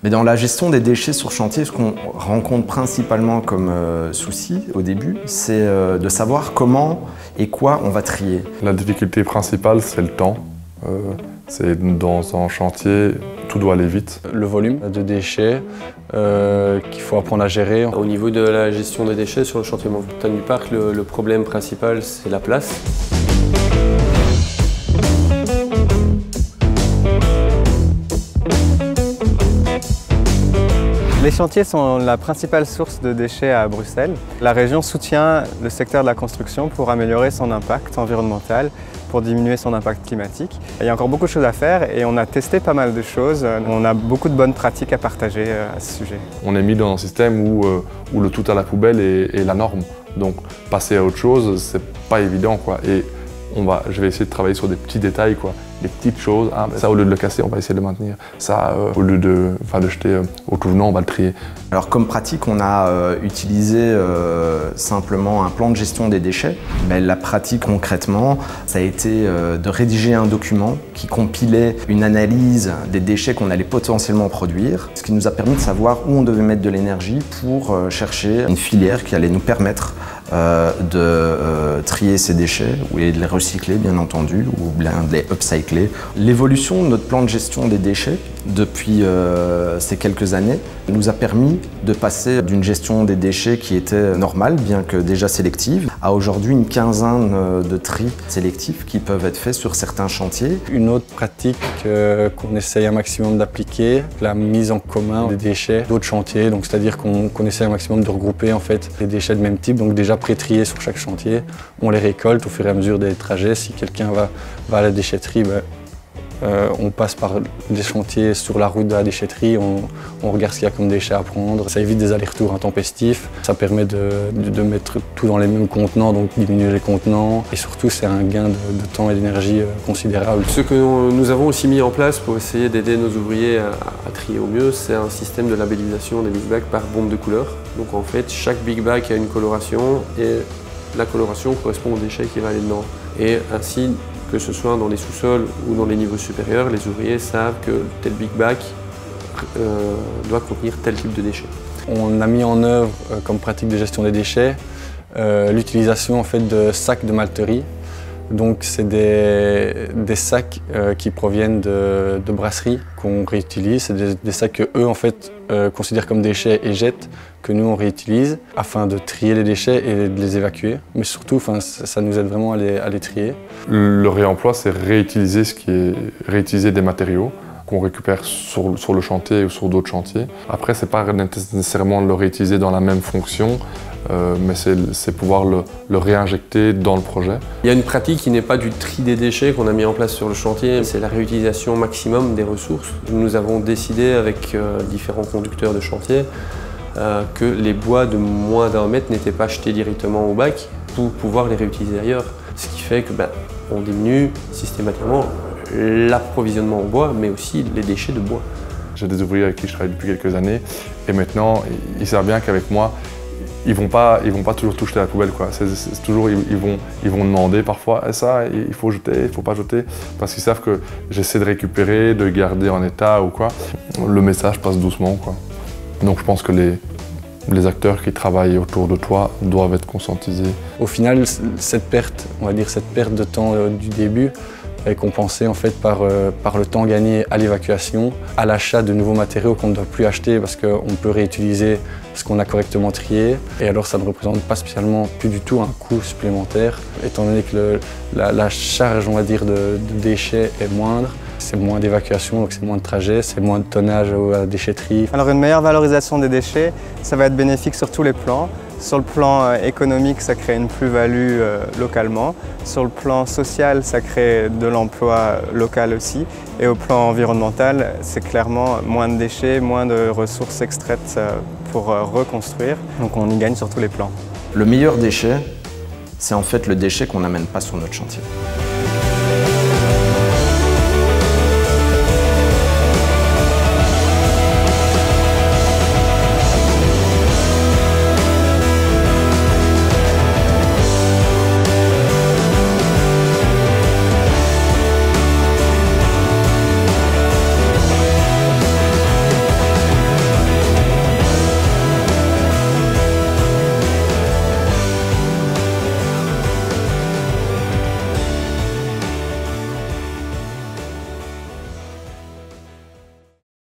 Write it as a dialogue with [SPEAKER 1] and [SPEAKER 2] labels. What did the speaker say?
[SPEAKER 1] Mais dans la gestion des déchets sur chantier, ce qu'on rencontre principalement comme souci au début, c'est de savoir comment et quoi on va trier.
[SPEAKER 2] La difficulté principale, c'est le temps. Dans un chantier, tout doit aller vite.
[SPEAKER 3] Le volume de déchets qu'il faut apprendre à gérer.
[SPEAKER 4] Au niveau de la gestion des déchets sur le chantier Montagne du Parc, le problème principal, c'est la place.
[SPEAKER 5] Les chantiers sont la principale source de déchets à Bruxelles. La région soutient le secteur de la construction pour améliorer son impact environnemental, pour diminuer son impact climatique. Il y a encore beaucoup de choses à faire et on a testé pas mal de choses. On a beaucoup de bonnes pratiques à partager à ce sujet.
[SPEAKER 2] On est mis dans un système où le tout à la poubelle est la norme. Donc passer à autre chose, c'est pas évident, quoi. Et je vais essayer de travailler sur des petits détails, quoi. Les petites choses, ça au lieu de le casser, on va essayer de le maintenir. Ça, au lieu de jeter au tout venant, on va le trier.
[SPEAKER 1] Alors comme pratique, on a utilisé simplement un plan de gestion des déchets. Mais la pratique concrètement, ça a été de rédiger un document qui compilait une analyse des déchets qu'on allait potentiellement produire, ce qui nous a permis de savoir où on devait mettre de l'énergie pour chercher une filière qui allait nous permettre de trier ces déchets et de les recycler bien entendu, ou bien de les upcycler. L'évolution de notre plan de gestion des déchets depuis ces quelques années nous a permis de passer d'une gestion des déchets qui était normale, bien que déjà sélective, à aujourd'hui une quinzaine de tris sélectifs qui peuvent être faits sur certains chantiers.
[SPEAKER 3] Une autre pratique qu'on essaye un maximum d'appliquer, la mise en commun des déchets d'autres chantiers, donc c'est-à-dire qu'on essaye un maximum de regrouper en fait les déchets de même type, donc déjà pré-triés sur chaque chantier. On les récolte au fur et à mesure des trajets. Si quelqu'un va à la déchetterie, on passe par des chantiers sur la route de la déchetterie, on regarde ce qu'il y a comme déchets à prendre. Ça évite des allers-retours intempestifs, ça permet de mettre tout dans les mêmes contenants, donc diminuer les contenants. Et surtout, c'est un gain de temps et d'énergie considérable.
[SPEAKER 4] Ce que nous avons aussi mis en place pour essayer d'aider nos ouvriers à trier au mieux, c'est un système de labellisation des big bags par bombe de couleur. Donc en fait, chaque big bag a une coloration et la coloration correspond au déchet qui va aller dedans. Et ainsi, que ce soit dans les sous-sols ou dans les niveaux supérieurs, les ouvriers savent que tel big bag doit contenir tel type de déchets.
[SPEAKER 3] On a mis en œuvre comme pratique de gestion des déchets l'utilisation en fait de sacs de malterie. Donc c'est des sacs qui proviennent de brasseries qu'on réutilise. C'est des sacs qu'eux en fait considèrent comme déchets et jettent, que nous on réutilise afin de trier les déchets et de les évacuer. Mais surtout, ça nous aide vraiment à les trier.
[SPEAKER 2] Le réemploi, c'est réutiliser des matériaux qu'on récupère sur le chantier ou sur d'autres chantiers. Après, c'est pas nécessairement le réutiliser dans la même fonction, mais c'est pouvoir le réinjecter dans le projet.
[SPEAKER 4] Il y a une pratique qui n'est pas du tri des déchets qu'on a mis en place sur le chantier, c'est la réutilisation maximum des ressources. Nous avons décidé avec différents conducteurs de chantier que les bois de moins d'1 mètre n'étaient pas jetés directement au bac pour pouvoir les réutiliser ailleurs. Ce qui fait que on diminue systématiquement l'approvisionnement en bois, mais aussi les déchets de bois.
[SPEAKER 2] J'ai des ouvriers avec qui je travaille depuis quelques années et maintenant ils savent bien qu'avec moi, ils vont pas toujours tout jeter à la poubelle, quoi. C'est toujours, ils vont demander parfois ça, il faut jeter, il faut pas jeter, parce qu'ils savent que j'essaie de récupérer, de garder en état ou quoi. Le message passe doucement, quoi. Donc je pense que les acteurs qui travaillent autour de toi doivent être conscientisés.
[SPEAKER 3] Au final, cette perte de temps du début est compensée en fait par le temps gagné à l'évacuation, à l'achat de nouveaux matériaux qu'on ne doit plus acheter parce qu'on peut réutiliser ce qu'on a correctement trié. Et alors ça ne représente pas spécialement plus du tout un coût supplémentaire, étant donné que la charge, on va dire, de déchets est moindre. C'est moins d'évacuation, donc c'est moins de trajets, c'est moins de tonnage à la déchetterie.
[SPEAKER 5] Alors une meilleure valorisation des déchets, ça va être bénéfique sur tous les plans. Sur le plan économique, ça crée une plus-value localement. Sur le plan social, ça crée de l'emploi local aussi. Et au plan environnemental, c'est clairement moins de déchets, moins de ressources extraites pour reconstruire. Donc on y gagne sur tous les plans.
[SPEAKER 1] Le meilleur déchet, c'est en fait le déchet qu'on n'amène pas sur notre chantier.